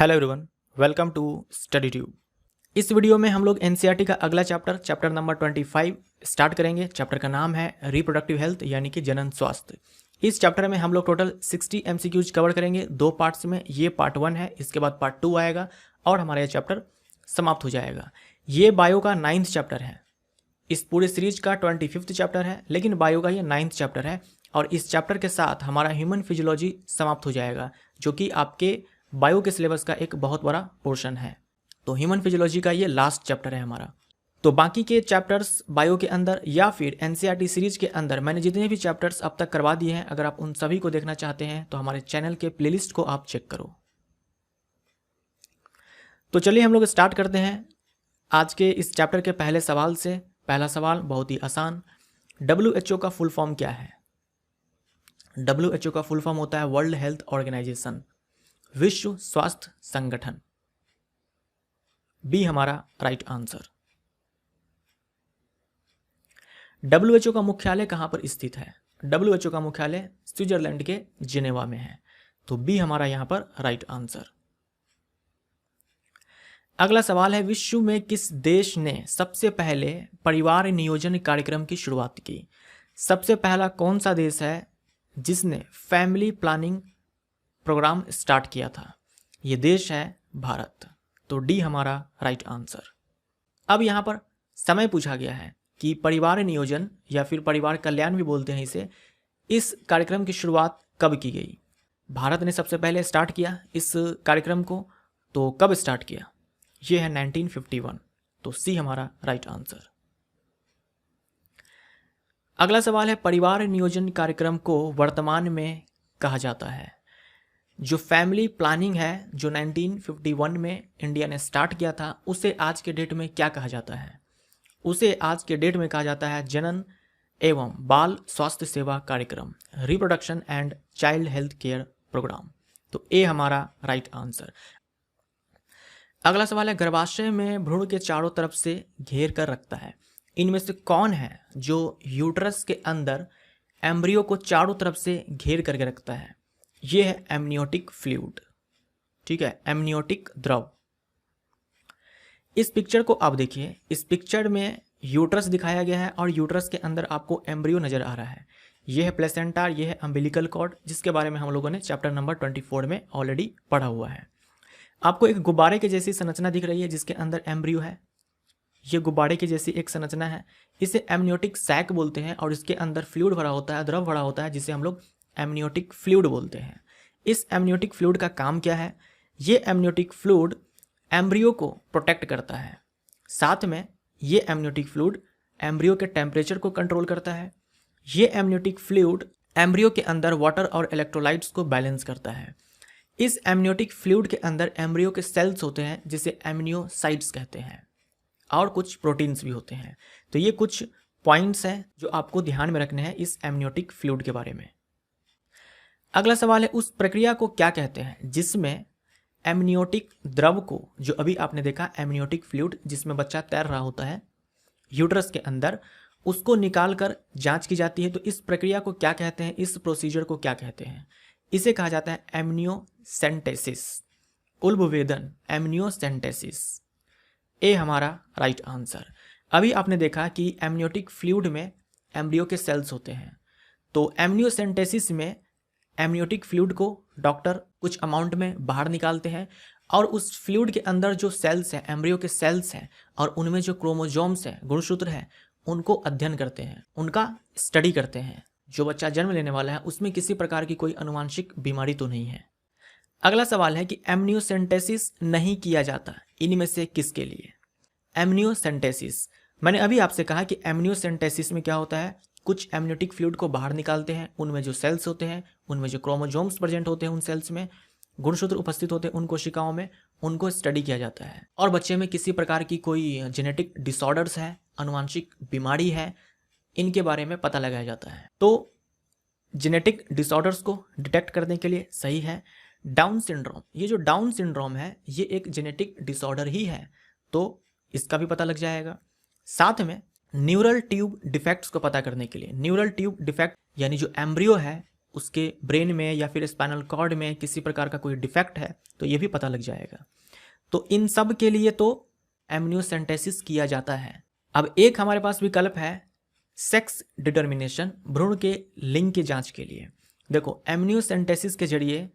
Hello everyone, welcome to study tube. इस video में हम लोग एनसीईआरटी का अगला चैप्टर नंबर 25 स्टार्ट करेंगे। चैप्टर का नाम है रिप्रोडक्टिव हेल्थ यानी कि जनन स्वास्थ्य। इस चैप्टर में हम लोग टोटल 60 एमसीक्यूज कवर करेंगे दो पार्ट्स में। ये पार्ट 1 है, इसके बाद पार्ट 2 आएगा और हमारा ये चैप्टर समाप्त हो जाएगा। ये बायो का 9th चैप्टर है। इस पूरे सीरीज का 25th चैप्टर है, लेकिन बायो का ये 9th चैप्टर है और इस चैप्टर के साथ हमारा ह्यूमन फिजियोलॉजी समाप्त हो जाएगा, जो कि आपके बायो के सिलेबस का एक बहुत बड़ा पोर्शन है। तो ह्यूमन फिजियोलॉजी का ये लास्ट चैप्टर है हमारा। तो बाकी के चैप्टर्स बायो के अंदर या फिर एनसीईआरटी सीरीज के अंदर मैंने जितने भी चैप्टर्स अब तक करवा दिए हैं, अगर आप उन सभी को देखना चाहते हैं तो हमारे चैनल के प्लेलिस्ट को आप चेक करो। तो चलिए हम लोग स्टार्ट करते हैं आज के इस चैप्टर के पहले सवाल से। पहला सवाल बहुत ही आसान, WHO का फुल फॉर्म क्या है? WHO का फुल फॉर्म होता है वर्ल्ड हेल्थ ऑर्गेनाइजेशन, विश्व स्वास्थ्य संगठन। बी हमारा राइट आंसर। WHO का मुख्यालय कहां पर स्थित है? WHO का मुख्यालय स्विट्जरलैंड के जिनेवा में है, तो बी हमारा यहां पर राइट आंसर। अगला सवाल है, विश्व में किस देश ने सबसे पहले परिवार नियोजन कार्यक्रम की शुरुआत की? सबसे पहला कौन सा देश है जिसने फैमिली प्लानिंग प्रोग्राम स्टार्ट किया था? ये देश है भारत, तो डी हमारा राइट आंसर। अब यहाँ पर समय पूछा गया है कि परिवार नियोजन या फिर परिवार कल्याण भी बोलते हैं इसे, इस कार्यक्रम की शुरुआत कब की गई? भारत ने सबसे पहले स्टार्ट किया इस कार्यक्रम को, तो कब स्टार्ट किया? ये है 1951, तो सी हमारा राइट आंसर। अगला सवाल है, परिवार नियोजन कार्यक्रम को वर्तमान में कहा जाता है? जो फैमिली प्लानिंग है जो 1951 में इंडिया ने स्टार्ट किया था, उसे आज के डेट में क्या कहा जाता है? उसे आज के डेट में कहा जाता है जनन एवं बाल स्वास्थ्य सेवा कार्यक्रम, reproduction and child health care programme, तो ए हमारा राइट आंसर। अगला सवाल है, गर्भाशय में भ्रूण के चारों तरफ से घेर कर रखता है, इनमें से कौन है जो यूट्रस के अंदर एम्ब्रियो को चारों तरफ से घेर करके रखता है? ये है एमनियोटिक फ्लूइड, ठीक है, एमनियोटिक द्रव। इस पिक्चर को आप देखिए, इस पिक्चर में यूट्रस दिखाया गया है और यूट्रस के अंदर आपको एम्ब्रियो नजर आ रहा है। यह है प्लेसेंटा, यह है अम्बिलिकल कॉर्ड, जिसके बारे में हम लोगों ने चैप्टर नंबर 24 में ऑलरेडी पढ़ा हुआ है। आपको एक गुब्बारे के जैसी संरचना दिख रही है जिसके अंदर एम्ब्रियो है। ये गुब्बारे की जैसी एक संरचना है, इसे एमनियोटिक सैक बोलते हैं और इसके अंदर फ्लूइड भरा होता है, द्रव भरा होता है, जिसे हम लोग एमनियोटिक फ्लूइड बोलते हैं। इस एमनियोटिक फ्लूइड का काम क्या है? ये एमनियोटिक फ्लूइड एम्ब्रियो को प्रोटेक्ट करता है, साथ में ये एमनियोटिक फ्लूइड एम्ब्रियो के टेम्परेचर को कंट्रोल करता है। ये एमनियोटिक फ्लूइड एम्ब्रियो के अंदर वाटर और इलेक्ट्रोलाइट्स को बैलेंस करता है। इस एमनियोटिक फ्लूइड के अंदर एम्ब्रियो के सेल्स होते हैं जिसे एमनियोसाइट्स कहते हैं, और कुछ प्रोटीन्स भी होते हैं। तो ये कुछ पॉइंट्स हैं जो आपको ध्यान में रखने हैं इस एमनियोटिक फ्लूइड के बारे में। अगला सवाल है, उस प्रक्रिया को क्या कहते हैं जिसमें एमनियोटिक द्रव को, जो अभी आपने देखा एमनियोटिक फ्लूइड जिसमें बच्चा तैर रहा होता है यूट्रस के अंदर, उसको निकाल कर जांच की जाती है, तो इस प्रक्रिया को क्या कहते हैं? इस प्रोसीजर को क्या कहते हैं? इसे कहा जाता है एमनियोसेंटेसिस, उल्बवेदन, एमनियोसेंटेसिस। ए हमारा राइट आंसर। अभी आपने देखा कि एमनियोटिक फ्लूइड में एम्ब्रियो के सेल्स होते हैं, तो एमनियोसेंटेसिस में एमनियोटिक फ्लूइड को डॉक्टर कुछ अमाउंट में बाहर निकालते हैं और उस फ्लूइड के अंदर जो सेल्स हैं, एम्ब्रियो के सेल्स हैं, और उनमें जो क्रोमोजोम्स हैं, गुणसूत्र हैं, उनको अध्ययन करते हैं, उनका स्टडी करते हैं। जो बच्चा जन्म लेने वाला है उसमें किसी प्रकार की कोई अनुवांशिक बीमारी तो नहीं है। अगला सवाल है कि एमनियोसेंटेसिस नहीं किया जाता इनमें से किसके लिए? एमनियोसेंटेसिस, मैंने अभी आपसे कहा कि एमनियोसेंटेसिस में क्या होता है, कुछ एमनियोटिक फ्लूइड को बाहर निकालते हैं, उनमें जो सेल्स होते हैं, उनमें जो क्रोमोजोम्स प्रेजेंट होते हैं, उन सेल्स में गुणसूत्र उपस्थित होते हैं, उन कोशिकाओं में, उनको स्टडी किया जाता है। और बच्चे में किसी प्रकार की कोई जेनेटिक डिसऑर्डर्स है, अनुवांशिक बीमारी है, इनके बारे में पता लगाया जाता है। तो जेनेटिक डिसऑर्डर्स को डिटेक्ट करने के लिए सही है डाउन सिंड्रोम। ये जो डाउन सिंड्रोम है ये एक जेनेटिक डिसऑर्डर ही है, तो इसका भी पता लग जाएगा। साथ में न्यूरल ट्यूब डिफेक्ट्स को पता करने के लिए, न्यूरल ट्यूब डिफेक्ट यानी जो एम्ब्रियो है उसके ब्रेन में या फिर स्पाइनल कॉर्ड में किसी प्रकार का कोई डिफेक्ट है तो ये भी पता लग जाएगा। तो इन सब के लिए तो एमनियोसेंटेसिस किया जाता है। अब एक हमारे पास विकल्प है सेक्स डिटर्मिनेशन, भ्रूण के लिंग की जांच के लिए। देखो, एमनियोसेंटेसिस के जरिए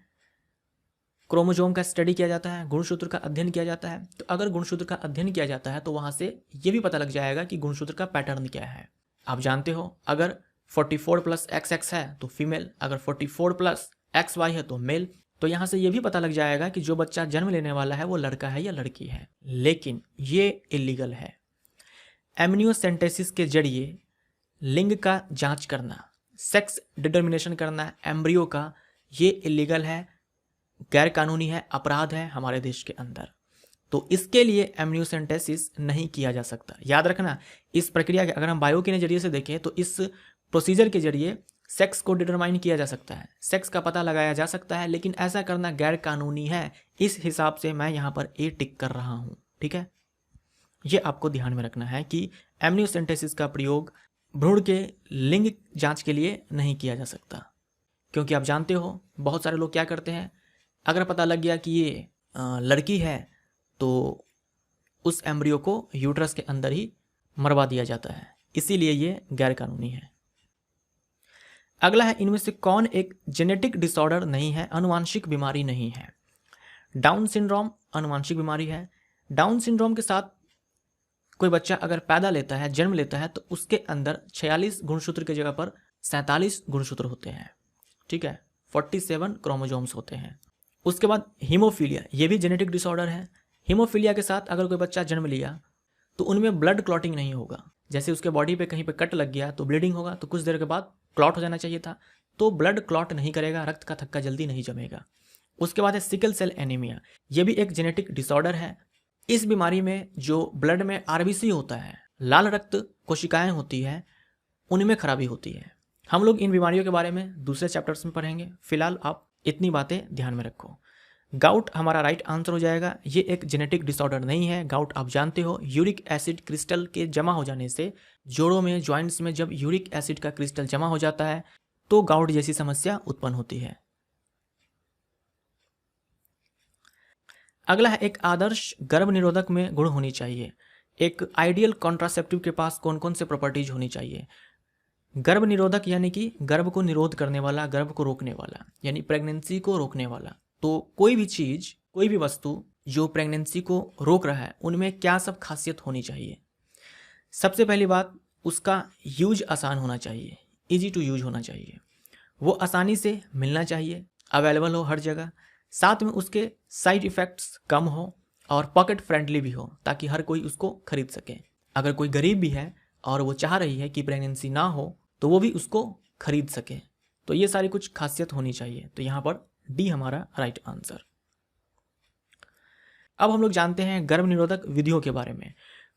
क्रोमोजोम का स्टडी किया जाता है, गुणसूत्र का अध्ययन किया जाता है। तो अगर गुणसूत्र का अध्ययन किया जाता है तो वहां से ये भी पता लग जाएगा कि गुणसूत्र का पैटर्न क्या है। आप जानते हो, अगर 44 + XX है तो फीमेल, अगर 44 + XY है तो मेल। तो यहाँ से ये भी पता लग जाएगा कि जो बच्चा जन्म लेने वाला है वो लड़का है या लड़की है। लेकिन ये इलीगल है। एमनियोसेंटेसिस के जरिए लिंग का जांच करना, सेक्स डिटर्मिनेशन करना एम्ब्रियो का, ये इलीगल है, गैर कानूनी है, अपराध है हमारे देश के अंदर। तो इसके लिए एमनियोसेंटेसिस नहीं किया जा सकता। याद रखना, इस प्रक्रिया के अगर हम बायो के नज़रिए से देखें तो इस प्रोसीजर के जरिए सेक्स को डिटरमाइन किया जा सकता है, सेक्स का पता लगाया जा सकता है, लेकिन ऐसा करना गैर कानूनी है। इस हिसाब से मैं यहाँ पर ए टिक कर रहा हूँ। ठीक है, ये आपको ध्यान में रखना है कि एमनियोसेंटेसिस का प्रयोग भ्रूण के लिंग जांच के लिए नहीं किया जा सकता। क्योंकि आप जानते हो, बहुत सारे लोग क्या करते हैं, अगर पता लग गया कि ये लड़की है तो उस एम्ब्रियो को यूट्रस के अंदर ही मरवा दिया जाता है। इसीलिए ये गैर कानूनी है। अगला है, इनमें से कौन एक जेनेटिक डिसऑर्डर नहीं है, अनुवांशिक बीमारी नहीं है। डाउन सिंड्रोम अनुवांशिक बीमारी है। डाउन सिंड्रोम के साथ कोई बच्चा अगर पैदा लेता है, जन्म लेता है, तो उसके अंदर 46 गुणसूत्र की जगह पर 47 गुणसूत्र होते हैं। ठीक है, 47 क्रोमोजोम्स होते हैं। उसके बाद हीमोफीलिया, ये भी जेनेटिक डिसऑर्डर है। हीमोफीलिया के साथ अगर कोई बच्चा जन्म लिया तो उनमें ब्लड क्लॉटिंग नहीं होगा। जैसे उसके बॉडी पे कहीं पे कट लग गया तो ब्लीडिंग होगा, तो कुछ देर के बाद क्लॉट हो जाना चाहिए था, तो ब्लड क्लॉट नहीं करेगा, रक्त का थक्का जल्दी नहीं जमेगा। उसके बाद है सिकल सेल एनीमिया, ये भी एक जेनेटिक डिसऑर्डर है। इस बीमारी में जो ब्लड में आरबीसी होता है, लाल रक्त कोशिकाएं होती है, उनमें खराबी होती है। हम लोग इन बीमारियों के बारे में दूसरे चैप्टर्स में पढ़ेंगे। फिलहाल आप इतनी बातें ध्यान में रखो। गाउट हमारा राइट आंसर हो जाएगा। ये एक जेनेटिक डिसऑर्डर नहीं है। गाउट आप जानते हो, यूरिक एसिड क्रिस्टल के जमा हो जाने से, जोड़ों में, जॉइंट्स में जब यूरिक एसिड का क्रिस्टल जमा हो जाता है तो गाउट जैसी समस्या उत्पन्न होती है। अगला है, एक आदर्श गर्भ निरोधक में गुण होनी चाहिए। एक आइडियल कॉन्ट्रासेप्टिव के पास कौन कौन से प्रॉपर्टीज होनी चाहिए। गर्भ निरोधक यानी कि गर्भ को निरोध करने वाला, गर्भ को रोकने वाला, यानी प्रेगनेंसी को रोकने वाला। तो कोई भी चीज, कोई भी वस्तु जो प्रेगनेंसी को रोक रहा है, उनमें क्या सब खासियत होनी चाहिए। सबसे पहली बात, उसका यूज आसान होना चाहिए, इजी टू यूज होना चाहिए। वो आसानी से मिलना चाहिए, अवेलेबल हो हर जगह। साथ में उसके साइड इफ़ेक्ट्स कम हो और पॉकेट फ्रेंडली भी हो, ताकि हर कोई उसको खरीद सके। अगर कोई गरीब भी है और वो चाह रही है कि प्रेगनेंसी ना हो तो वो भी उसको खरीद सके। तो ये सारी कुछ खासियत होनी चाहिए। तो यहाँ पर डी हमारा राइट आंसर। अब हम लोग जानते हैं गर्भ निरोधक विधियों के बारे में,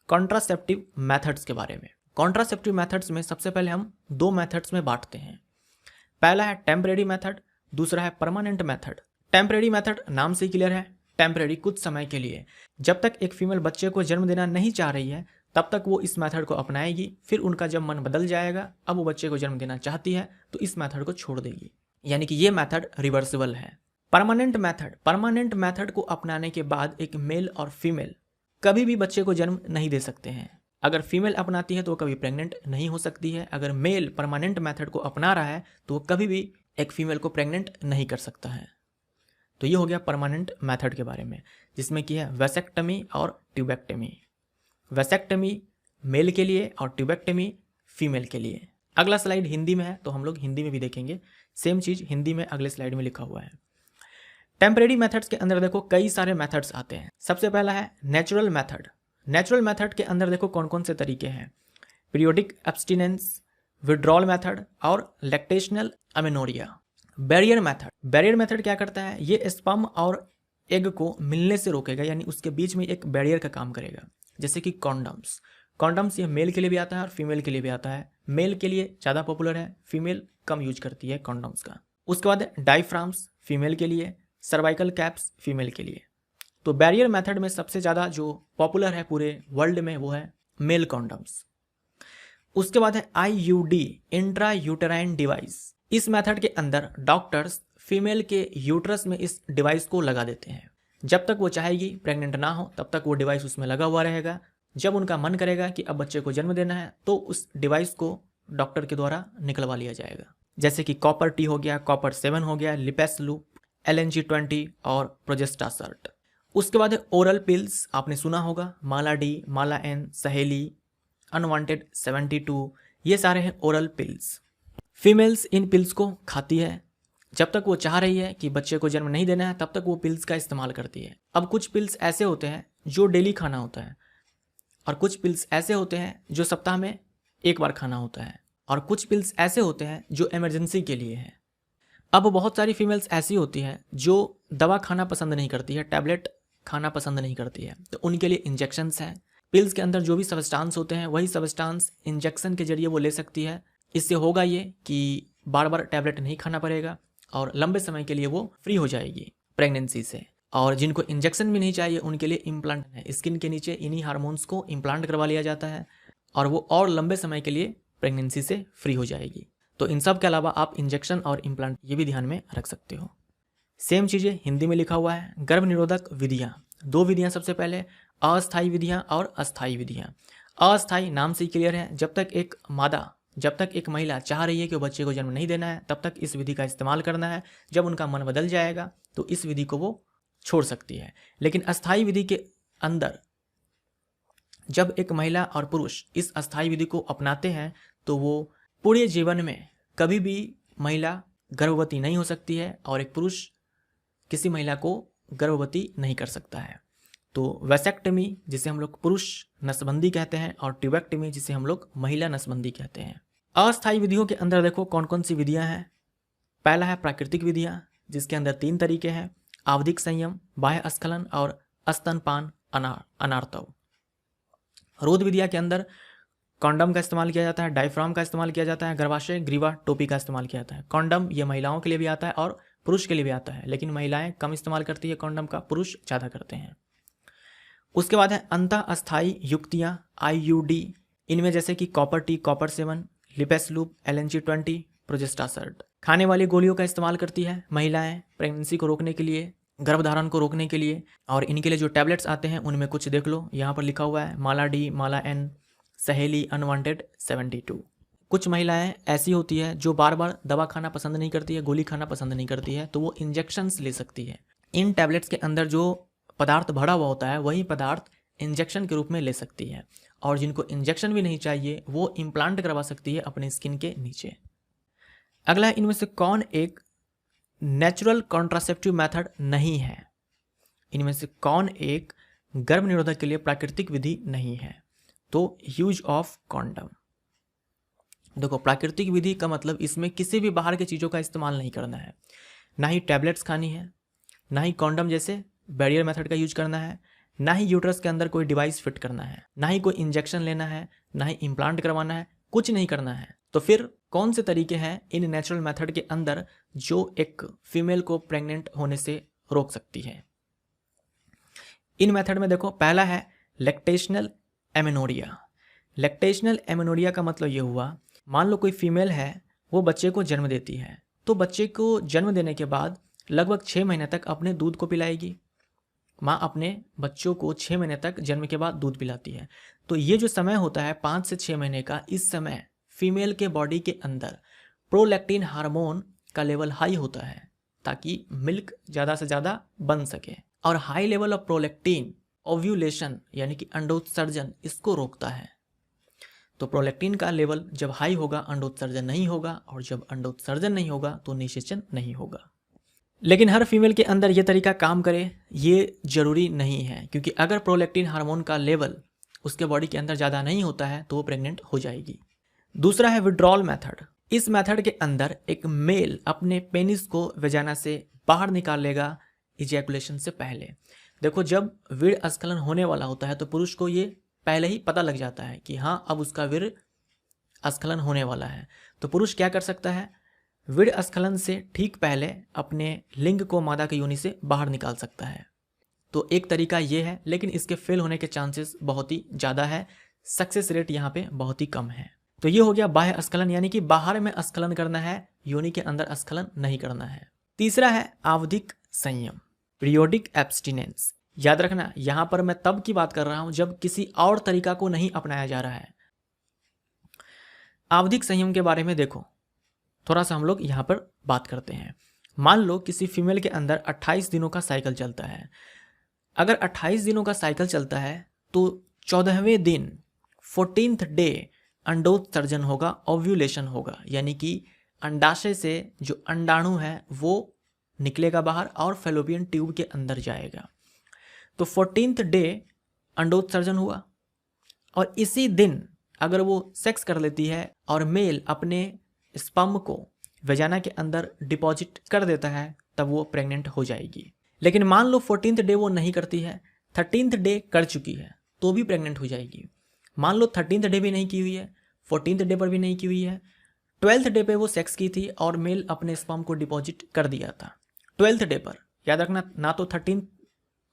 कॉन्ट्रासेप्टिव मेथड्स के बारे में। कॉन्ट्रासेप्टिव मेथड्स में सबसे पहले हम दो मेथड्स में बांटते हैं। पहला है टेम्परेरी मेथड, दूसरा है परमानेंट मेथड। टेम्परेरी मेथड नाम से क्लियर है, टेम्परेरी, कुछ समय के लिए। जब तक एक फीमेल बच्चे को जन्म देना नहीं चाह रही है तब तक वो इस मेथड को अपनाएगी। फिर उनका जब मन बदल जाएगा, अब वो बच्चे को जन्म देना चाहती है, तो इस मेथड को छोड़ देगी। यानी कि ये मेथड रिवर्सिबल है। परमानेंट मेथड को अपनाने के बाद एक मेल और फीमेल कभी भी बच्चे को जन्म नहीं दे सकते हैं। अगर फीमेल अपनाती है तो वो कभी प्रेग्नेंट नहीं हो सकती है। अगर मेल परमानेंट मेथड को अपना रहा है तो वो कभी भी एक फीमेल को प्रेग्नेंट नहीं कर सकता है। तो ये हो गया परमानेंट मेथड के बारे में, जिसमें कि है वेसेक्टमी और ट्यूबेक्टमी। वेसेक्टमी मेल के लिए और ट्यूबेक्टमी फीमेल के लिए। अगला स्लाइड हिंदी में है तो हम लोग हिंदी में भी देखेंगे। सेम चीज़ हिंदी में अगले स्लाइड में लिखा हुआ है। टेम्परेरी मेथड्स के अंदर देखो कई सारे मेथड्स आते हैं। सबसे पहला है नेचुरल मेथड। नेचुरल मेथड के अंदर देखो कौन कौन से तरीके हैं, पीरियोडिक एब्सटिनेंस, विड्रॉल मेथड और लैक्टेशनल अमेनोरिया। बैरियर मेथड क्या करता है, ये स्पर्म और एग को मिलने से रोकेगा, यानी उसके बीच में एक बैरियर का काम करेगा। जैसे कि कॉन्डम्स ये मेल के लिए भी आता है और फीमेल के लिए भी आता है। मेल के लिए ज़्यादा पॉपुलर है, फीमेल कम यूज करती है कॉन्डम्स का। उसके बाद डायफ्राम्स फीमेल के लिए, सर्वाइकल कैप्स फीमेल के लिए। तो बैरियर मेथड में सबसे ज़्यादा जो पॉपुलर है पूरे वर्ल्ड में वो है मेल कॉन्डम्स। उसके बाद है IUD, इंट्रा यूटेराइन डिवाइस। इस मेथड के अंदर डॉक्टर्स फीमेल के यूट्रस में इस डिवाइस को लगा देते हैं। जब तक वो चाहेगी प्रेग्नेंट ना हो तब तक वो डिवाइस उसमें लगा हुआ रहेगा। जब उनका मन करेगा कि अब बच्चे को जन्म देना है तो उस डिवाइस को डॉक्टर के द्वारा निकलवा लिया जाएगा, जैसे कि कॉपर टी हो गया, कॉपर 7 हो गया, लिपेस लूप, LNG-20 और प्रोजेस्टासर्ट। उसके बाद ओरल पिल्स, आपने सुना होगा, माला डी, माला एन, सहेली, अनवांटेड 72, ये सारे हैं oral pills. Females in pills को खाती है। जब तक वो चाह रही है कि बच्चे को जन्म नहीं देना है तब तक वो पिल्स का इस्तेमाल करती है। अब कुछ पिल्स ऐसे होते हैं जो डेली खाना होता है, और कुछ पिल्स ऐसे होते हैं जो सप्ताह में एक बार खाना होता है, और कुछ पिल्स ऐसे होते हैं जो इमरजेंसी के लिए है। अब बहुत सारी फीमेल्स ऐसी होती हैं जो दवा खाना पसंद नहीं करती है, टैबलेट खाना पसंद नहीं करती है, तो उनके लिए इंजेक्शंस हैं। पिल्स के अंदर जो भी सब्सटेंस होते हैं वही सब्सटेंस इंजेक्शन के जरिए वो ले सकती है। इससे होगा ये कि बार बार टैबलेट नहीं खाना पड़ेगा और लंबे समय के लिए वो फ्री हो जाएगी प्रेगनेंसी से। और जिनको इंजेक्शन भी नहीं चाहिए उनके लिए इम्प्लांट है, स्किन के नीचे इन्हीं हार्मोन्स को इम्प्लांट करवा लिया जाता है और वो और लंबे समय के लिए प्रेगनेंसी से फ्री हो जाएगी। तो इन सब के अलावा आप इंजेक्शन और इम्प्लांट ये भी ध्यान में रख सकते हो। सेम चीज़ें हिंदी में लिखा हुआ है। गर्भ निरोधक विधियाँ, 2 विधियाँ, सबसे पहले अस्थायी विधियाँ और अस्थायी विधियाँ। अस्थायी नाम से ही क्लियर है, जब तक एक महिला चाह रही है कि वो बच्चे को जन्म नहीं देना है तब तक इस विधि का इस्तेमाल करना है। जब उनका मन बदल जाएगा तो इस विधि को वो छोड़ सकती है। लेकिन अस्थायी विधि के अंदर जब एक महिला और पुरुष इस अस्थायी विधि को अपनाते हैं तो वो पूरे जीवन में कभी भी महिला गर्भवती नहीं हो सकती है और एक पुरुष किसी महिला को गर्भवती नहीं कर सकता है। तो वैसेक्टमी जिसे हम लोग पुरुष नसबंदी कहते हैं और ट्यूबेक्टमी जिसे हम लोग महिला नसबंदी कहते हैं। अस्थायी विधियों के अंदर देखो कौन कौन सी विधियां हैं। पहला है प्राकृतिक विधियां, जिसके अंदर 3 तरीके हैं, आवधिक संयम, बाह्य स्खलन और स्तनपान अनार्तव। रोध विधियां के अंदर कॉन्डम का इस्तेमाल किया जाता है, डायफ्राम का इस्तेमाल किया जाता है, गर्भाशय ग्रीवा टोपी का इस्तेमाल किया जाता है। कॉन्डम ये महिलाओं के लिए भी आता है और पुरुष के लिए भी आता है, लेकिन महिलाएं कम इस्तेमाल करती है कॉन्डम का, पुरुष ज़्यादा करते हैं। उसके बाद है अंत अस्थायी युक्तियाँ IUD, इनमें जैसे कि copper T, copper 7, lipase loop, LNG-20, प्रोजेस्टासर्ट। खाने वाली गोलियों का इस्तेमाल करती है महिलाएं प्रेगनेंसी को रोकने के लिए, गर्भधारण को रोकने के लिए। और इनके लिए जो टैबलेट्स आते हैं उनमें कुछ देख लो, यहाँ पर लिखा हुआ है माला डी, माला एन, सहेली, अनवांटेड 72। कुछ महिलाएं ऐसी होती है जो बार बार दवा खाना पसंद नहीं करती है, गोली खाना पसंद नहीं करती है, तो वो इंजेक्शंस ले सकती है। इन टैबलेट्स के अंदर जो पदार्थ भरा हुआ होता है वही पदार्थ इंजेक्शन के रूप में ले सकती है। और जिनको इंजेक्शन भी नहीं चाहिए वो इम्प्लांट करवा सकती है अपने स्किन के नीचे। अगला, इनमें से कौन एक नेचुरल कॉन्ट्रासेप्टिव मेथड नहीं है? इनमें से कौन एक गर्भ निरोधक के लिए प्राकृतिक विधि नहीं है? तो यूज ऑफ कॉन्डम। देखो, प्राकृतिक विधि का मतलब इसमें किसी भी बाहर की चीज़ों का इस्तेमाल नहीं करना है, ना ही टैबलेट्स खानी है, ना ही कॉन्डम जैसे बैरियर मेथड का यूज करना है, ना ही यूट्रस के अंदर कोई डिवाइस फिट करना है, ना ही कोई इंजेक्शन लेना है, ना ही इम्प्लांट करवाना है, कुछ नहीं करना है। तो फिर कौन से तरीके हैं इन नेचुरल मेथड के अंदर जो एक फीमेल को प्रेग्नेंट होने से रोक सकती है? इन मेथड में देखो, पहला है लैक्टेशनल एमेनोरिया। लैक्टेशनल एमेनोरिया का मतलब ये हुआ, मान लो कोई फीमेल है, वो बच्चे को जन्म देती है, तो बच्चे को जन्म देने के बाद लगभग 6 महीने तक अपने दूध को पिलाएगी। माँ अपने बच्चों को 6 महीने तक जन्म के बाद दूध पिलाती है। तो ये जो समय होता है 5 से 6 महीने का, इस समय फीमेल के बॉडी के अंदर प्रोलैक्टिन हार्मोन का लेवल हाई होता है ताकि मिल्क ज़्यादा से ज़्यादा बन सके। और high level of prolactin ovulation यानी कि अंडोत्सर्जन इसको रोकता है। तो प्रोलैक्टिन का लेवल जब हाई होगा अंडोत्सर्जन नहीं होगा, और जब अंडोत्सर्जन नहीं होगा तो निषेचन नहीं होगा। लेकिन हर फीमेल के अंदर ये तरीका काम करे ये ज़रूरी नहीं है, क्योंकि अगर प्रोलैक्टिन हार्मोन का लेवल उसके बॉडी के अंदर ज़्यादा नहीं होता है तो वो प्रेग्नेंट हो जाएगी। दूसरा है विड्रॉल मेथड। इस मेथड के अंदर एक मेल अपने पेनिस को वेजाना से बाहर निकाल लेगा इजैकुलेशन से पहले। देखो, जब वीर्य स्खलन होने वाला होता है तो पुरुष को ये पहले ही पता लग जाता है कि हाँ अब उसका वीर्य स्खलन होने वाला है। तो पुरुष क्या कर सकता है, वीर्य स्खलन से ठीक पहले अपने लिंग को मादा की योनि से बाहर निकाल सकता है। तो एक तरीका ये है, लेकिन इसके फेल होने के चांसेस बहुत ही ज़्यादा है, सक्सेस रेट यहाँ पे बहुत ही कम है। तो ये हो गया बाह्य स्खलन, यानी कि बाहर में स्खलन करना है योनि के अंदर स्खलन नहीं करना है। तीसरा है आवधिक संयम, पीरियोडिक एब्स्टिनेंस। याद रखना यहां पर मैं तब की बात कर रहा हूं जब किसी और तरीका को नहीं अपनाया जा रहा है। आवधिक संयम के बारे में देखो, थोड़ा सा हम लोग यहां पर बात करते हैं। मान लो किसी फीमेल के अंदर 28 दिनों का साइकिल चलता है। अगर 28 दिनों का साइकिल चलता है तो 14वें दिन 14th डे अंडोत्सर्जन होगा, ओव्यूलेशन होगा, यानी कि अंडाशय से जो अंडाणु है वो निकलेगा बाहर और फैलोपियन ट्यूब के अंदर जाएगा। तो 14th डे अंडोत्सर्जन हुआ और इसी दिन अगर वो सेक्स कर लेती है और मेल अपने स्पर्म को वेजाना के अंदर डिपॉजिट कर देता है तब वो प्रेग्नेंट हो जाएगी। लेकिन मान लो 14th डे वो नहीं करती है, 13th डे कर चुकी है तो भी प्रेग्नेंट हो जाएगी। मान लो 13th डे भी नहीं की हुई है, 14th डे पर भी नहीं की हुई है, 12th डे पे वो सेक्स की थी और मेल अपने स्पर्म को डिपॉजिट कर दिया था 12th डे पर। याद रखना ना तो 13th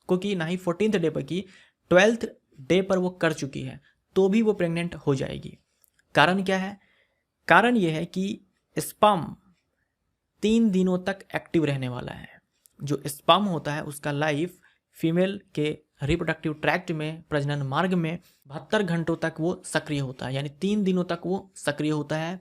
को की ना ही 14th डे पर की, 12th डे पर वो कर चुकी है तो भी वो प्रेग्नेंट हो जाएगी। कारण क्या है? कारण यह है कि स्पर्म 3 दिनों तक एक्टिव रहने वाला है। जो स्पर्म होता है उसका लाइफ फीमेल के रिप्रोडक्टिव ट्रैक्ट में, प्रजनन मार्ग में 72 घंटों तक वो सक्रिय होता है, यानी 3 दिनों तक वो सक्रिय होता है।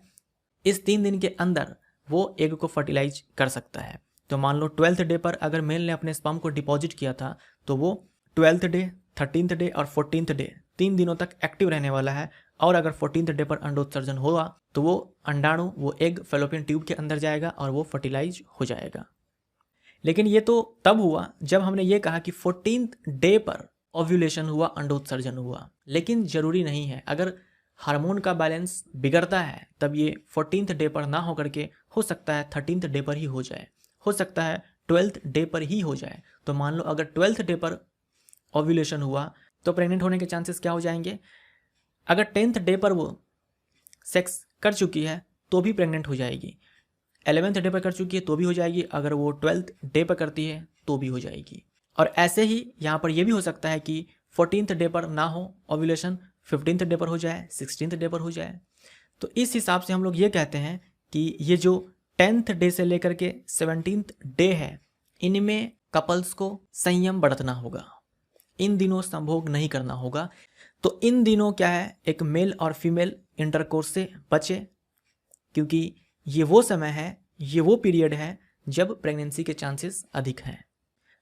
इस 3 दिन के अंदर वो एग को फर्टिलाइज कर सकता है। तो मान लो 12th डे पर अगर मेल ने अपने स्पर्म को डिपॉजिट किया था तो वो 12th डे, 13th डे और 14th डे 3 दिनों तक एक्टिव रहने वाला है। और अगर 14th डे पर अंडोत्सर्जन हुआ तो वो अंडाणु, वो एग फैलोपियन ट्यूब के अंदर जाएगा और वो फर्टिलाइज हो जाएगा। लेकिन ये तो तब हुआ जब हमने ये कहा कि 14th डे पर ओव्यूलेशन हुआ, अंडोत्सर्जन हुआ। लेकिन जरूरी नहीं है, अगर हार्मोन का बैलेंस बिगड़ता है तब ये 14th डे पर ना होकर के हो सकता है 13th डे पर ही हो जाए, हो सकता है 12th डे पर ही हो जाए। तो मान लो अगर 12th डे पर ओव्यूलेशन हुआ तो प्रेग्नेंट होने के चांसेस क्या हो जाएंगे? अगर 10th डे पर वो सेक्स कर चुकी है तो भी प्रेग्नेंट हो जाएगी, 11th डे पर कर चुकी है तो भी हो जाएगी, अगर वो 12th डे पर करती है तो भी हो जाएगी। और ऐसे ही यहाँ पर यह भी हो सकता है कि 14th डे पर ना हो ओव्यूलेशन, 15th डे पर हो जाए, 16th डे पर हो जाए। तो इस हिसाब से हम लोग ये कहते हैं कि ये जो 10th डे से लेकर के 17th डे है, इनमें कपल्स को संयम बरतना होगा, इन दिनों संभोग नहीं करना होगा। तो इन दिनों क्या है, एक मेल और फीमेल इंटरकोर्स से बचे, क्योंकि ये वो समय है, ये वो पीरियड है जब प्रेगनेंसी के चांसेस अधिक हैं।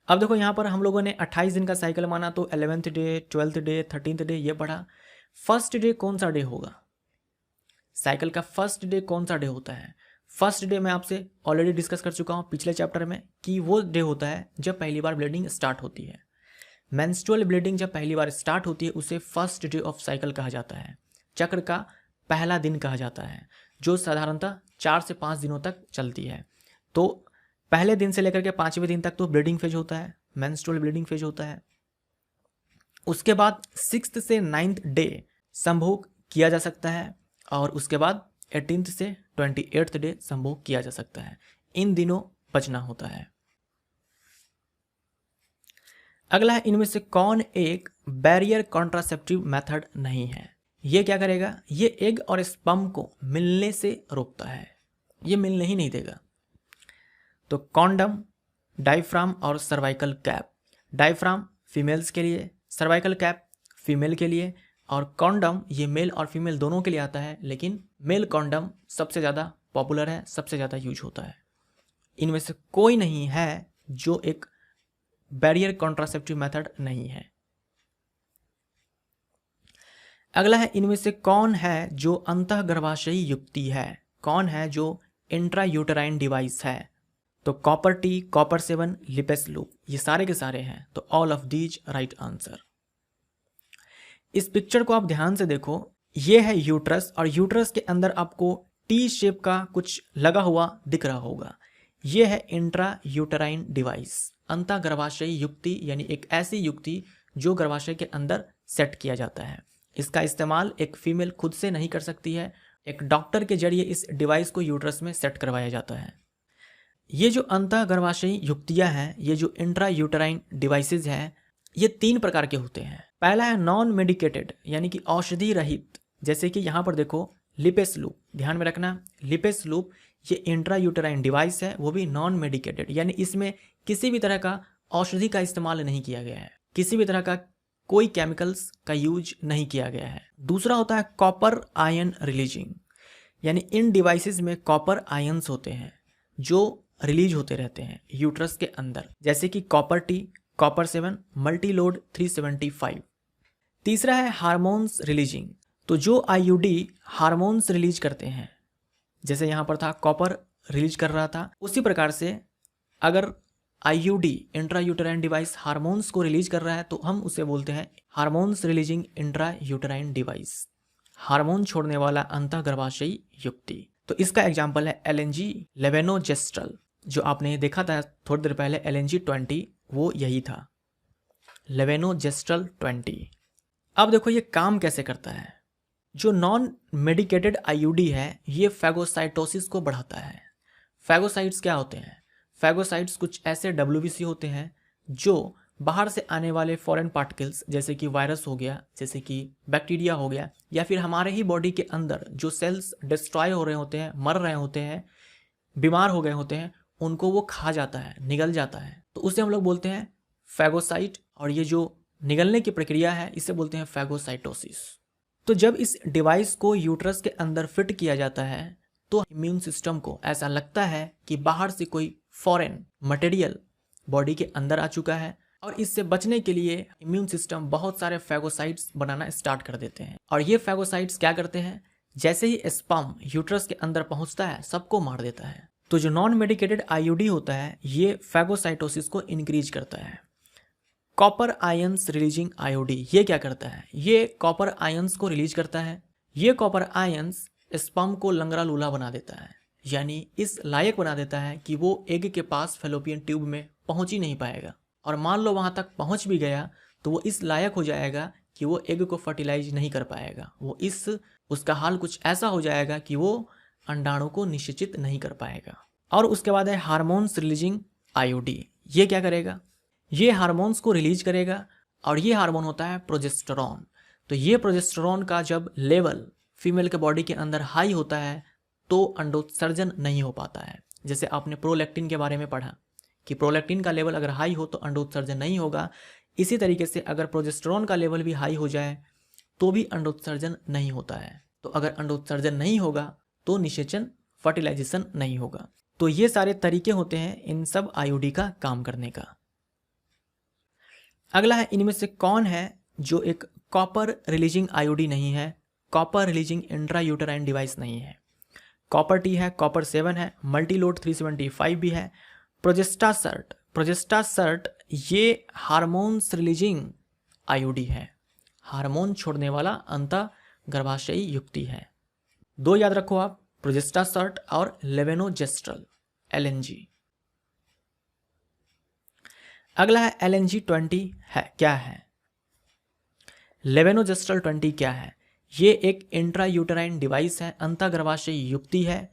अब देखो यहाँ पर हम लोगों ने 28 दिन का साइकिल माना तो 11th day, 12th day, 13th day ये पढ़ा। फर्स्ट डे कौन सा डे होगा? साइकिल का फर्स्ट डे कौन सा डे होता है? फर्स्ट डे मैं आपसे ऑलरेडी डिस्कस कर चुका हूँ पिछले चैप्टर में कि वो डे होता है जब पहली बार ब्लीडिंग स्टार्ट होती है। मेंस्ट्रुअल ब्लीडिंग जब पहली बार स्टार्ट होती है उसे फर्स्ट डे ऑफ साइकिल कहा जाता है, चक्र का पहला दिन कहा जाता है, जो साधारणतः 4 से 5 दिनों तक चलती है। तो पहले दिन से लेकर के 5वें दिन तक तो ब्लीडिंग फेज होता है, मेंस्ट्रुअल ब्लीडिंग फेज होता है। उसके बाद 6th से 9th डे संभोग किया जा सकता है और उसके बाद 18th से 28th डे संभोग किया जा सकता है। इन दिनों बचना होता है। अगला है, इनमें से कौन एक बैरियर कॉन्ट्रासेप्टिव मेथड नहीं है? ये क्या करेगा? ये एग और स्पर्म को मिलने से रोकता है, ये मिलने ही नहीं देगा। तो कॉन्डम, डायफ्राम और सर्वाइकल कैप। डायफ्राम फीमेल्स के लिए, सर्वाइकल कैप फीमेल के लिए, और कॉन्डम ये मेल और फीमेल दोनों के लिए आता है, लेकिन मेल कॉन्डम सबसे ज़्यादा पॉपुलर है, सबसे ज़्यादा यूज होता है। इनमें से कोई नहीं है जो एक बैरियर कॉन्ट्रासेप्टिव मेथड नहीं है। अगला है, इनमें से कौन है जो अंतःगर्भाशयी युक्ति है? कौन है जो इंट्रा यूटेराइन डिवाइस है? तो copper T, copper 7, lipase loop, ये सारे के सारे हैं। तो all of these right answer. इस पिक्चर को आप ध्यान से देखो, ये है यूट्रस और यूट्रस के अंदर आपको टी शेप का कुछ लगा हुआ दिख रहा होगा। ये है इंट्रा यूटेराइन डिवाइस, अंतःगर्भाशयी युक्ति, यानी एक ऐसी युक्ति जो गर्भाशय के अंदर सेट किया जाता है। इसका इस्तेमाल एक फीमेल खुद से नहीं कर सकती है, एक डॉक्टर के जरिए इस डिवाइस को यूट्रस में सेट करवाया जाता है। ये जो अंतःगर्भाशयी युक्तियां हैं, ये जो इंट्रा यूटेराइन डिवाइसेज हैं, ये 3 प्रकार के होते हैं। पहला है नॉन मेडिकेटेड, यानी कि औषधि रहित, जैसे कि यहाँ पर देखो लिपेस लूप, ध्यान में रखना लिपेस लूप, ये इंट्रा यूटेराइन डिवाइस है, वो भी नॉन मेडिकेटेड, यानी इसमें किसी भी तरह का औषधि का इस्तेमाल नहीं किया गया है, किसी भी तरह का कोई केमिकल्स का यूज नहीं किया गया है। दूसरा होता है कॉपर आयन रिलीजिंग, यानी इन डिवाइसेस में कॉपर आयंस होते हैं जो रिलीज होते रहते हैं यूट्रस के अंदर, जैसे कि कॉपर टी, कॉपर 7, मल्टीलोड 375। तीसरा है हार्मोन्स रिलीजिंग, तो जो आईयूडी हार्मोन्स रिलीज करते हैं, जैसे यहाँ पर था कॉपर रिलीज कर रहा था, उसी प्रकार से अगर IUD intra uterine device hormones को रिलीज कर रहा है तो हम उसे बोलते हैं hormones releasing intra uterine device, hormone छोड़ने वाला अंतःगर्भाशयी युक्ति। तो इसका एग्जाम्पल है एलएनजी लेवेनोजेस्ट्रल, जो आपने देखा था थोड़ी देर पहले एलएनजी 20, वो यही था लेवेनोजेस्ट्रल 20। अब देखो ये काम कैसे करता है। जो नॉन मेडिकेटेड आईयूडी है ये फैगोसाइटोसिस को बढ़ाता है। फैगोसाइट्स क्या होते हैं? फैगोसाइट्स कुछ ऐसे WBC होते हैं जो बाहर से आने वाले फॉरेन पार्टिकल्स, जैसे कि वायरस हो गया, जैसे कि बैक्टीरिया हो गया, या फिर हमारे ही बॉडी के अंदर जो सेल्स डिस्ट्रॉय हो रहे होते हैं, मर रहे होते हैं, बीमार हो गए होते हैं, उनको वो खा जाता है, निगल जाता है, तो उसे हम लोग बोलते हैं फैगोसाइट। और ये जो निगलने की प्रक्रिया है इसे बोलते हैं फैगोसाइटोसिस। तो जब इस डिवाइस को यूट्रस के अंदर फिट किया जाता है तो इम्यून सिस्टम को ऐसा लगता है कि बाहर से कोई फॉरेन मटेरियल बॉडी के अंदर आ चुका है, और इससे बचने के लिए इम्यून सिस्टम बहुत सारे फैगोसाइट्स बनाना स्टार्ट कर देते हैं। और ये फैगोसाइट्स क्या करते हैं, जैसे ही स्पर्म यूट्रस के अंदर पहुंचता है सबको मार देता है। तो जो नॉन मेडिकेटेड आईयूडी होता है ये फैगोसाइटोसिस को इंक्रीज करता है। कॉपर आयंस रिलीजिंग आईयूडी ये क्या करता है, ये कॉपर आयंस को रिलीज करता है। ये कॉपर आयंस स्पर्म को लंगड़ा लूला बना देता है, यानी इस लायक बना देता है कि वो एग के पास फैलोपियन ट्यूब में पहुंच ही नहीं पाएगा, और मान लो वहां तक पहुंच भी गया तो वो इस लायक हो जाएगा कि वो एग को फर्टिलाइज नहीं कर पाएगा। वो उसका हाल कुछ ऐसा हो जाएगा कि वो अंडाणु को निषेचित नहीं कर पाएगा। और उसके बाद है हार्मोन्स रिलीजिंग आईयूडी। ये क्या करेगा, ये हार्मोन्स को रिलीज करेगा, और ये हार्मोन होता है प्रोजेस्टेरॉन। तो ये प्रोजेस्टेरॉन का जब लेवल फीमेल के बॉडी के अंदर हाई होता है तो अंडोत्सर्जन नहीं हो पाता है। जैसे आपने प्रोलैक्टिन के बारे में पढ़ा कि प्रोलैक्टिन का लेवल अगर हाई हो तो अंडोत्सर्जन नहीं होगा, इसी तरीके से अगर प्रोजेस्टेरॉन का लेवल भी हाई हो जाए तो भी अंडोत्सर्जन नहीं होता है। तो अगर अंडोत्सर्जन नहीं होगा तो निषेचन, फर्टिलाइजेशन नहीं होगा। तो ये सारे तरीके होते हैं इन सब आईयूडी का काम करने का। अगला है इनमें से कौन है जो एक कॉपर रिलीजिंग आईयूडी नहीं है, copper releasing intra uterine device नहीं है। कॉपर टी है, कॉपर 7 है, मल्टीलोड 375 भी है। प्रोजेस्टासर्ट ये हार्मोन्स रिलीजिंग आईयूडी है, हार्मोन छोड़ने वाला अंतःगर्भाशयी युक्ति है। दो याद रखो आप, प्रोजेस्टासर्ट और लेवेनोजेस्ट्रल LNG। अगला है LNG 20 है, क्या है? लेवेनोजेस्ट्रल 20 क्या है? ये एक इंट्रा यूटेराइन डिवाइस है, अंतःगर्भाशयी युक्ति है।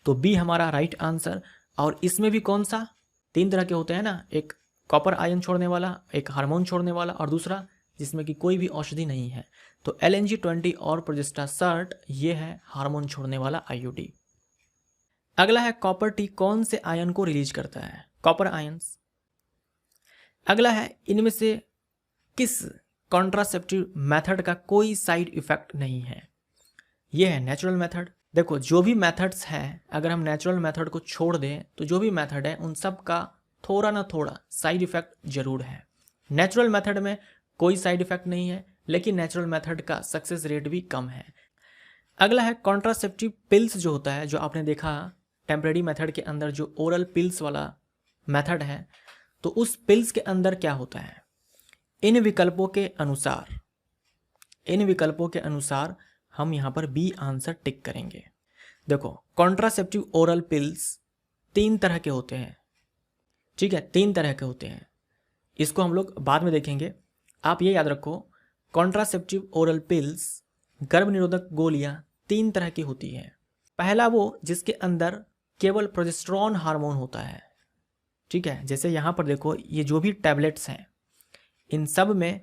तो बी हमारा राइट आंसर। और इसमें भी कौन सा, 3 तरह के होते हैं ना, एक कॉपर आयन छोड़ने वाला, एक हार्मोन छोड़ने वाला, और दूसरा जिसमें कि कोई भी औषधि नहीं है। तो LNG 20 और प्रोजेस्टासर्ट ये है हार्मोन छोड़ने वाला आईयूडी। अगला है कॉपर टी कौन से आयन को रिलीज करता है? Copper ions. अगला है इनमें से किस कॉन्ट्रासेप्टिव मेथड का कोई साइड इफेक्ट नहीं है? ये है नेचुरल मेथड। देखो जो भी मेथड्स हैं, अगर हम नेचुरल मेथड को छोड़ दें तो जो भी मेथड है उन सब का थोड़ा ना थोड़ा साइड इफेक्ट जरूर है। नेचुरल मेथड में कोई साइड इफेक्ट नहीं है, लेकिन नेचुरल मेथड का सक्सेस रेट भी कम है। अगला है कॉन्ट्रासेप्टिव पिल्स जो होता है, जो आपने देखा टेम्परेरी मेथड के अंदर जो ओरल पिल्स वाला मेथड है, तो उस पिल्स के अंदर क्या होता है? इन विकल्पों के अनुसार हम यहाँ पर बी आंसर टिक करेंगे। देखो कॉन्ट्रासेप्टिव ओरल पिल्स 3 तरह के होते हैं, ठीक है, 3 तरह के होते हैं। इसको हम लोग बाद में देखेंगे। आप ये याद रखो, कॉन्ट्रासेप्टिव ओरल पिल्स गर्भ निरोधक गोलियां 3 तरह की होती हैं। पहला वो जिसके अंदर केवल प्रोजेस्टेरॉन हार्मोन होता है, ठीक है, जैसे यहाँ पर देखो ये जो भी टैबलेट्स हैं इन सब में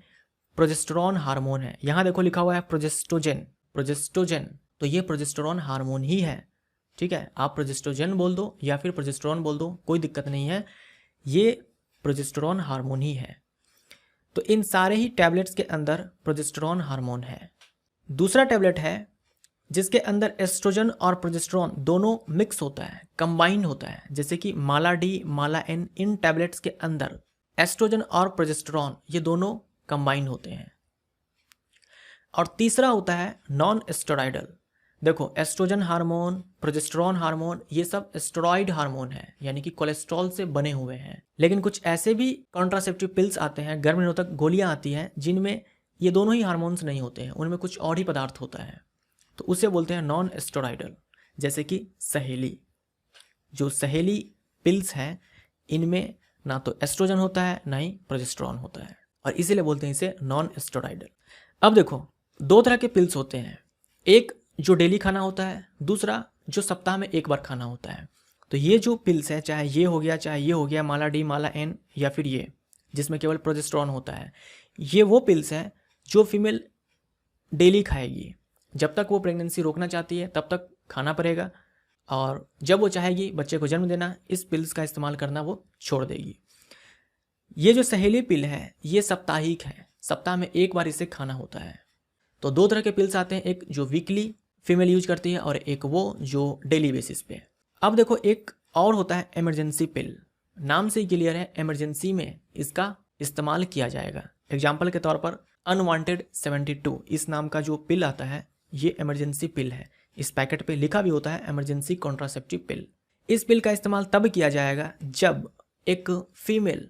प्रोजेस्टेरॉन हार्मोन है। यहाँ देखो लिखा हुआ है प्रोजेस्टोजेन, तो ये प्रोजेस्टेरॉन हार्मोन ही है। ठीक है, आप प्रोजेस्ट्रोजन बोल दो या फिर प्रोजेस्टेरॉन बोल दो, कोई दिक्कत नहीं है, ये प्रोजेस्टेरॉन हार्मोन ही है। तो इन सारे ही टैबलेट्स के अंदर प्रोजेस्टेरॉन हार्मोन है। दूसरा टैबलेट है जिसके अंदर एस्ट्रोजन और प्रोजेस्टेरॉन दोनों मिक्स होता है, कंबाइन होता है, जैसे कि माला डी, माला एन, इन टैबलेट्स के अंदर एस्ट्रोजन और प्रोजेस्टेरॉन ये दोनों कंबाइन होते हैं। और तीसरा होता है नॉन स्टेरॉइडल। देखो, एस्ट्रोजन हार्मोन, प्रोजेस्टेरॉन हार्मोन, ये सब स्टेरॉइड हार्मोन है, यानी कि कोलेस्ट्रॉल से बने हुए हैं। लेकिन कुछ ऐसे भी कॉन्ट्रासेप्टिव पिल्स आते हैं, गर्भ निरोधक गोलियां आती हैं, जिनमें ये दोनों ही हार्मोन्स नहीं होते हैं, उनमें कुछ और ही पदार्थ होता है, तो उसे बोलते हैं नॉन स्टेरॉइडल। जैसे कि सहेली, जो सहेली पिल्स हैं, इनमें ना तो एस्ट्रोजन होता है ना ही प्रोजेस्टेरॉन होता है, और इसीलिए बोलते हैं इसे नॉन स्टेरॉइडल। अब देखो, दो तरह के पिल्स होते हैं, एक जो डेली खाना होता है, दूसरा जो सप्ताह में एक बार खाना होता है। तो ये जो पिल्स है, चाहे ये हो गया, चाहे ये हो गया, माला डी, माला एन, या फिर ये जिसमें केवल प्रोजेस्टेरॉन होता है, ये वो पिल्स हैं जो फीमेल डेली खाएगी। जब तक वो प्रेगनेंसी रोकना चाहती है तब तक खाना पड़ेगा, और जब वो चाहेगी बच्चे को जन्म देना, इस पिल्स का इस्तेमाल करना वो छोड़ देगी। ये जो सहेली पिल है ये साप्ताहिक है, सप्ताह में एक बार इसे खाना होता है। तो दो तरह के पिल्स आते हैं, एक जो वीकली फीमेल यूज करती है और एक वो जो डेली बेसिस पे। अब देखो, एक और होता है इमरजेंसी पिल। नाम से ही क्लियर है, इमरजेंसी में इसका इस्तेमाल किया जाएगा। एग्जाम्पल के तौर पर अनवांटेड 72 इस नाम का जो पिल आता है, ये इमरजेंसी पिल है। इस पैकेट पे लिखा भी होता है इमरजेंसी कॉन्ट्रासेप्टिव पिल। इस पिल का इस्तेमाल तब किया जाएगा जब एक फीमेल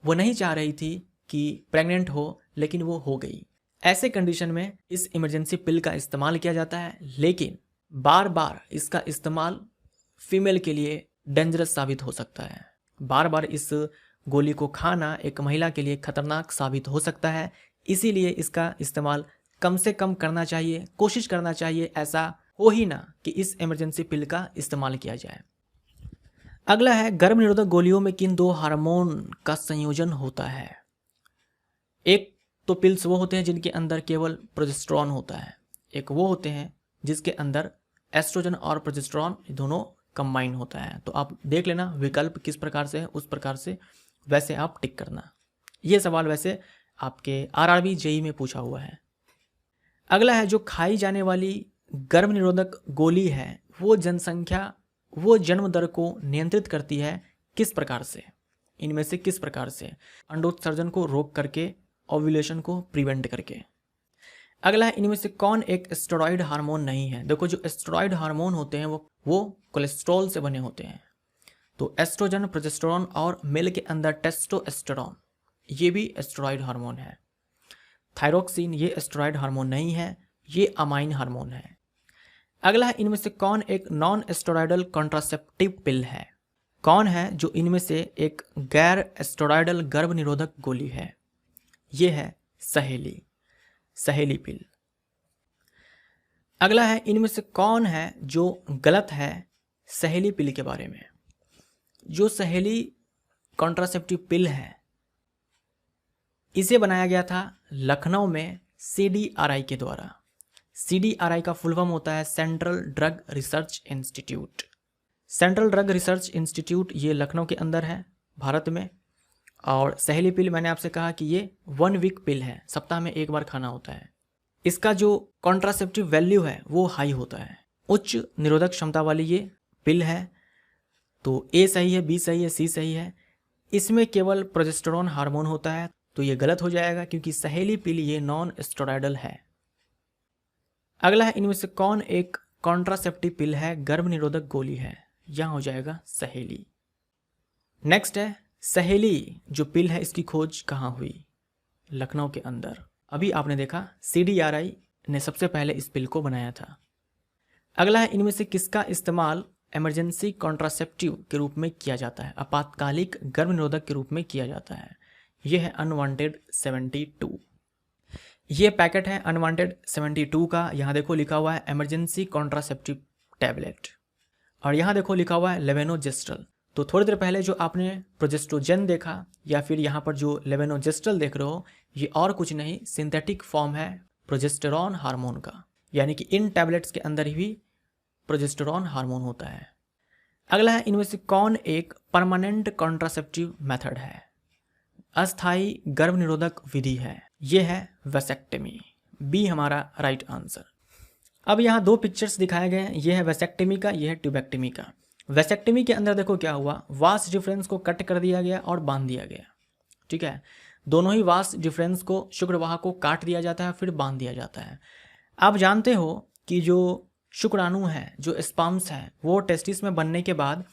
वो नहीं चाह रही थी कि प्रेग्नेंट हो, लेकिन वो हो गई। ऐसे कंडीशन में इस इमरजेंसी पिल का इस्तेमाल किया जाता है, लेकिन बार बार इसका इस्तेमाल फीमेल के लिए डेंजरस साबित हो सकता है। बार बार इस गोली को खाना एक महिला के लिए खतरनाक साबित हो सकता है, इसीलिए इसका इस्तेमाल कम से कम करना चाहिए, कोशिश करना चाहिए ऐसा हो ही ना कि इस इमरजेंसी पिल का इस्तेमाल किया जाए। अगला है, गर्भ निरोधक गोलियों में किन दो हार्मोन का संयोजन होता है। एक तो पिल्स वो होते हैं जिनके अंदर केवल प्रोजेस्टेरॉन होता है, एक वो होते हैं जिसके अंदर एस्ट्रोजन और प्रोजेस्टेरॉन दोनों कंबाइन होता है। तो आप देख लेना विकल्प किस प्रकार से है, उस प्रकार से वैसे आप टिक करना। ये सवाल वैसे आपके आरआरबी जेईई में पूछा हुआ है। अगला है, जो खाई जाने वाली गर्भ निरोधक गोली है वो जनसंख्या, वो जन्म दर को नियंत्रित करती है किस प्रकार से, इनमें से किस प्रकार से? अंडोत्सर्जन को रोक करके, ओव्यूलेशन को प्रिवेंट करके। अगला है, इनमें से कौन एक स्टेरॉइड हार्मोन नहीं है। देखो, जो स्टेरॉइड हार्मोन होते हैं वो कोलेस्ट्रॉल से बने होते हैं। तो एस्ट्रोजन, प्रोजेस्टेरॉन और मेल के अंदर टेस्टोस्टेरॉन, ये भी स्टेरॉइड हार्मोन है। थायरोक्सिन ये स्टेरॉइड हार्मोन नहीं है, ये अमाइन हार्मोन है। अगला है, इनमें से कौन एक नॉन स्टेरॉइडल कॉन्ट्रासेप्टिव पिल है। कौन है जो इनमें से एक गैर स्टेरॉइडल गर्भ निरोधक गोली है? ये है सहेली, सहेली पिल। अगला है, इनमें से कौन है जो गलत है सहेली पिल के बारे में। जो सहेली कॉन्ट्रासेप्टिव पिल है, इसे बनाया गया था लखनऊ में CDRI के द्वारा। CDRI का फुल फॉर्म होता है central drug research institute. Central drug research institute ये लखनऊ के अंदर है, भारत में। और सहेली पिल मैंने आपसे कहा कि ये 1 वीक पिल है, सप्ताह में एक बार खाना होता है। इसका जो कॉन्ट्रासेप्टिव वैल्यू है वो हाई होता है, उच्च निरोधक क्षमता वाली ये पिल है। तो A सही है, B सही है, C सही है। इसमें केवल प्रोजेस्टेरॉन हार्मोन होता है, तो ये गलत हो जाएगा क्योंकि सहेली पिल ये नॉन स्टेरॉइडल है। अगला है, इनमें से कौन एक कॉन्ट्रासेप्टिव पिल है, गर्भ निरोधक गोली है। यहाँ हो जाएगा सहेली। नेक्स्ट है, सहेली जो पिल है इसकी खोज कहाँ हुई? लखनऊ के अंदर। अभी आपने देखा CDRI ने सबसे पहले इस पिल को बनाया था। अगला है, इनमें से किसका इस्तेमाल इमरजेंसी कॉन्ट्रासेप्टिव के रूप में किया जाता है, आपातकालिक गर्भ निरोधक के रूप में किया जाता है? यह है अनवांटेड 72। ये पैकेट है अनवांटेड 72 का। यहाँ देखो लिखा हुआ है इमरजेंसी कॉन्ट्रासेप्टिव टैबलेट, और यहाँ देखो लिखा हुआ है लेवेनोजेस्ट्रल। तो थोड़ी देर पहले जो आपने प्रोजेस्ट्रोजन देखा, या फिर यहाँ पर जो लेवेनोजेस्ट्रल देख रहे हो, ये और कुछ नहीं सिंथेटिक फॉर्म है प्रोजेस्टेरॉन हार्मोन का। यानी कि इन टैबलेट्स के अंदर ही प्रोजेस्टेरॉन हार्मोन होता है। अगला है, इनमें से कौन एक परमानेंट कॉन्ट्रासेप्टिव मेथड है, अस्थायी गर्भ निरोधक विधि है? ये है वेसेक्टमी। बी हमारा राइट आंसर। अब यहाँ दो पिक्चर्स दिखाए गए हैं, ये है वेसेक्टमी का, ये है ट्यूबेक्टमी का। वेसेक्टमी के अंदर देखो क्या हुआ, वास डिफरेंस को कट कर दिया गया और बांध दिया गया। ठीक है, दोनों ही वास डिफरेंस को, शुक्रवाह को काट दिया जाता है फिर बांध दिया जाता है। आप जानते हो कि जो शुक्राणु है, जो स्पर्म्स है, वो टेस्टिस में बनने के बाद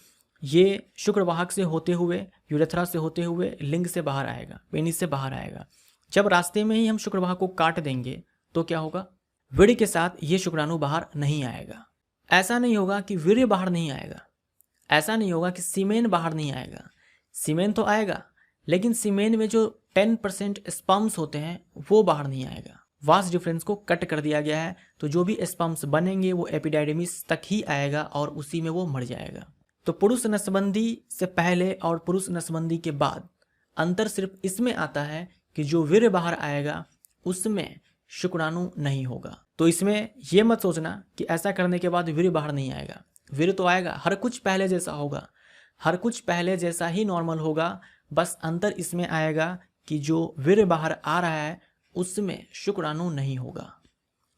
ये शुक्रवाहक से होते हुए, यूरेथ्रा से होते हुए लिंग से बाहर आएगा, पेनिस से बाहर आएगा। जब रास्ते में ही हम शुक्रवाह को काट देंगे तो क्या होगा, वीर्य के साथ ये शुक्राणु बाहर नहीं आएगा। ऐसा नहीं होगा कि वीर्य बाहर नहीं आएगा, ऐसा नहीं होगा कि सीमेन बाहर नहीं आएगा। सीमेन तो आएगा, लेकिन सीमेन में जो 10% स्पर्म्स होते हैं वो बाहर नहीं आएगा। वास डिफरेंस को कट कर दिया गया है, तो जो भी स्पर्म्स बनेंगे वो एपिडाइडमिस तक ही आएगा और उसी में वो मर जाएगा। तो पुरुष नसबंदी से पहले और पुरुष नसबंदी के बाद अंतर सिर्फ इसमें आता है कि जो वीर्य बाहर आएगा उसमें शुक्राणु नहीं होगा। तो इसमें यह मत सोचना कि ऐसा करने के बाद वीर्य बाहर नहीं आएगा। वीर्य तो आएगा, हर कुछ पहले जैसा होगा, हर कुछ पहले जैसा ही नॉर्मल होगा। बस अंतर इसमें आएगा कि जो वीर्य बाहर आ रहा है उसमें शुक्राणु नहीं होगा,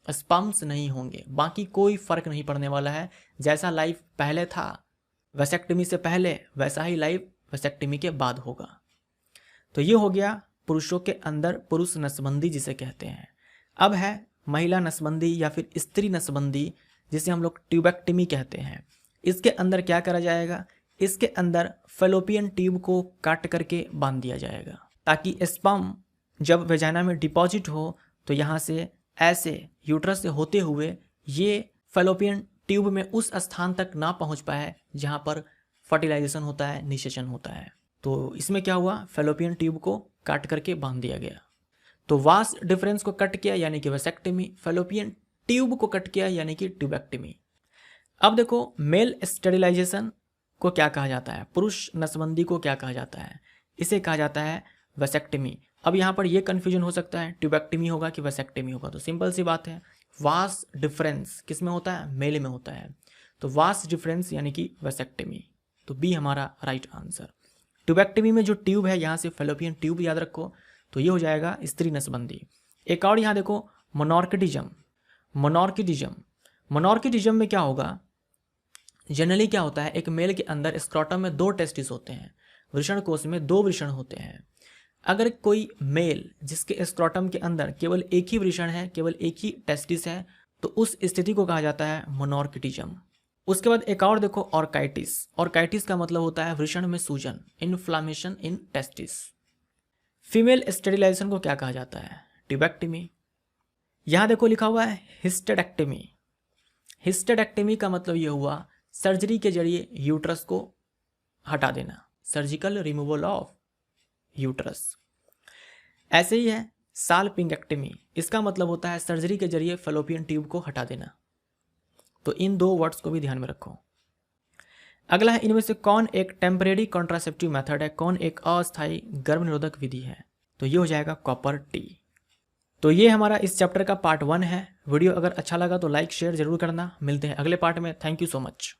स्पर्म्स नहीं होंगे। बाकी कोई फर्क नहीं पड़ने वाला है। जैसा लाइफ पहले था वेसेक्टमी से पहले, वैसा ही लाइफ वेसेक्टमी के बाद होगा। तो ये हो गया पुरुषों के अंदर पुरुष नसबंदी जिसे कहते हैं। अब है महिला नसबंदी या फिर स्त्री नसबंदी, जिसे हम लोग ट्यूबेक्टमी कहते हैं। इसके अंदर क्या करा जाएगा, इसके अंदर फैलोपियन ट्यूब को काट करके बांध दिया जाएगा, ताकि स्पर्म जब वेजाइना में डिपॉजिट हो तो यहाँ से ऐसे यूट्रस से होते हुए ये फैलोपियन ट्यूब में उस स्थान तक ना पहुँच पाए जहाँ पर फर्टिलाइजेशन होता है, निषेचन होता है। तो इसमें क्या हुआ, फैलोपियन ट्यूब को काट करके बांध दिया गया। तो वास डिफरेंस को कट किया यानी कि वेसेक्टमी, फैलोपियन ट्यूब को कट किया यानी कि ट्यूबेक्टमी। अब देखो मेल स्टेरिलाइजेशन को क्या कहा जाता है, पुरुष नसबंदी को क्या कहा जाता है, इसे कहा जाता है वेसेक्टमी। अब यहाँ पर यह कन्फ्यूजन हो सकता है ट्यूबेक्टमी होगा कि वेसेक्टमी होगा। तो सिंपल सी बात है, वास डिफरेंस किस में होता है, मेल में होता है। तो वास डिफरेंस यानी कि वेसेक्टमी। तो बी हमारा राइट आंसर। ट्यूबेक्टमी में जो ट्यूब है यहाँ से फैलोपियन ट्यूब याद रखो, तो ये हो जाएगा स्त्री नसबंदी। एक और यहाँ देखो मोनॉर्किटिज्म। मोनॉर्किटिज्म में क्या होगा, जनरली क्या होता है, एक मेल के अंदर स्क्रोटम में 2 टेस्टिस होते हैं, वृषण कोश में 2 वृषण होते हैं। अगर कोई मेल जिसके स्क्रोटम के अंदर केवल एक ही वृषण है, केवल एक ही टेस्टिस है, तो उस स्थिति को कहा जाता है मोनॉर्किटिज्म। उसके बाद एक और देखो ऑर्काइटिस। ऑर्काइटिस का मतलब होता है वृषण में सूजन, inflammation in testis. Female sterilisation को क्या कहा जाता है, ट्यूबेक्टमी। यहाँ देखो लिखा हुआ है हिस्टेरेक्टमी। हिस्टेरेक्टमी का मतलब ये हुआ सर्जरी के जरिए यूट्रस को हटा देना, सर्जिकल रिमूवल ऑफ यूट्रस। ऐसे ही है साल्पिंगेक्टमी, इसका मतलब होता है सर्जरी के जरिए फैलोपियन ट्यूब को हटा देना। तो इन 2 वर्ड्स को भी ध्यान में रखो। अगला है, इनमें से कौन एक टेम्परेरी कॉन्ट्रासेप्टिव मेथड है, कौन एक अस्थायी गर्भ निरोधक विधि है? तो ये हो जाएगा कॉपर टी। तो ये हमारा इस चैप्टर का पार्ट 1 है। वीडियो अगर अच्छा लगा तो लाइक शेयर जरूर करना। मिलते हैं अगले पार्ट में। Thank you so much.